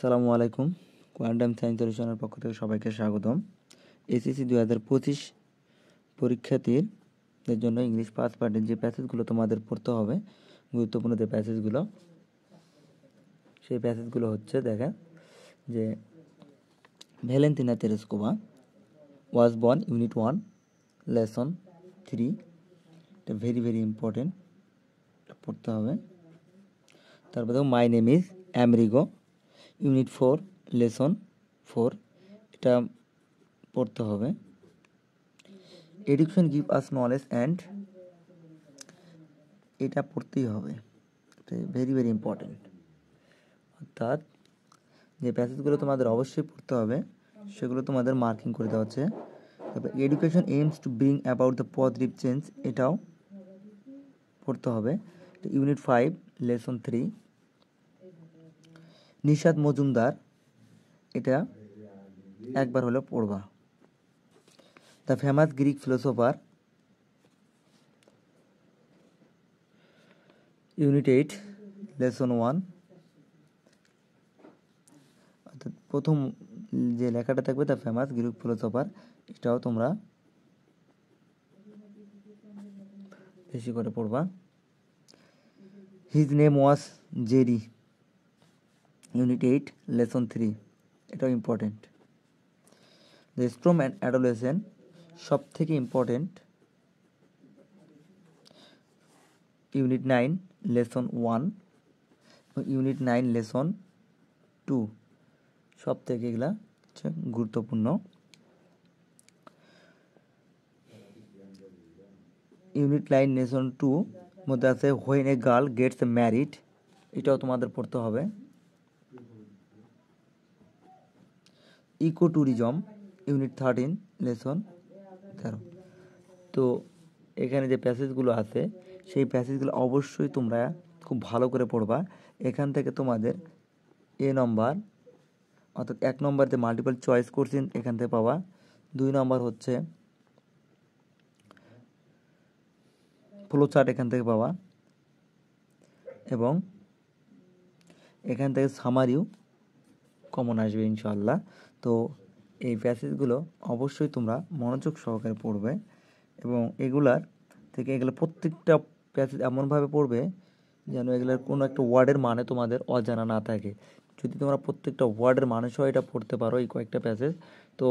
আসসালামু আলাইকুম। Quantum science সলিউশনের পক্ষ থেকে সবাইকে স্বাগতম। এসএসসি 2025 পরীক্ষার্থীদের জন্য ইংলিশ পাস পার্টের যে প্যাসেজগুলো তোমাদের পড়তে হবে, গুরুত্বপূর্ণ যে প্যাসেজগুলো, সেই প্যাসেজগুলো হচ্ছে দেখেন যে Valentina Tereshkova was born, unit 1, lesson 3। এটা ভেরি ইম্পর্টেন্ট, পড়তে হবে। তারপর দেখো my name is Amerigo, unit 4, lesson 4। এটা পড়তে হবে। Education give us knowledge and, এটা পড়তেই হবে, এটা ভেরি ইম্পর্টেন্ট। অর্থাৎ যে প্যাসেজগুলো তোমাদের অবশ্যই পড়তে হবে সেগুলো তোমাদের মার্কিং করে দেওয়া হচ্ছে। তারপর education aims to bring about the positive change, এটাও পড়তে হবে। Unit 5, lesson 3। নিশাত মজুমদার, এটা একবার হলে পড়বা। The famous Greek philosopher, unit 8, lesson 1। অর্থাৎ প্রথম যে লেখাটা থাকবে দ্য ফেমাস গ্রিক ফিলোসোফার, এটাও তোমরা বেশি করে পড়বা। His name was Jerry, unit 8, lesson 3। এটাও important. The storm and adolescent, সব থেকে important, unit 9, lesson 1, unit 9, lesson 2। সব থেকে এগুলা হচ্ছে গুরুত্বপূর্ণ। ইউনিট 9, লেসন 2 মধ্যে আছে when a girl gets married, এটাও তোমাদের পড়তে হবে। Eco tourism, unit 13, lesson 13। তো এখানে যে প্যাসেজগুলো আছে সেই প্যাসেজগুলো অবশ্যই তোমরা খুব ভালো করে পড়বা। এখান থেকে তোমাদের এ নম্বর, অর্থাৎ 1 নম্বর যে মাল্টিপল চয়েস কোশ্চেন এখান থেকে পাবা। 2 নম্বর হচ্ছে ফ্লো চার্ট এখান থেকে পাবা, এবং এখান থেকে সামারিও কমন আসবে ইনশাআল্লাহ। তো এই প্যাসেজগুলো অবশ্যই তোমরা মনোযোগ সহকারে পড়বে, এবং এগুলার থেকে এগুলো প্রত্যেকটা প্যাসেজ এমনভাবে পড়বে যেন এগুলোর কোনো একটা ওয়ার্ডের মানে তোমাদের অজানা না থাকে। যদি তোমরা প্রত্যেকটা ওয়ার্ডের মানে সহ এটা পড়তে পারো, এই কয়েকটা প্যাসেজ, তো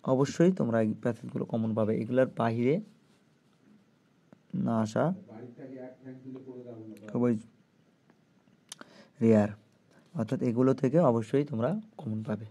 অবশ্যই তোমরা এই প্যাসেজগুলো কমন পাবে। এগুলোর বাহিরে না আসা খুবই রেয়ার, অর্থাৎ এগুলো থেকে অবশ্যই তোমরা কমন পাবে।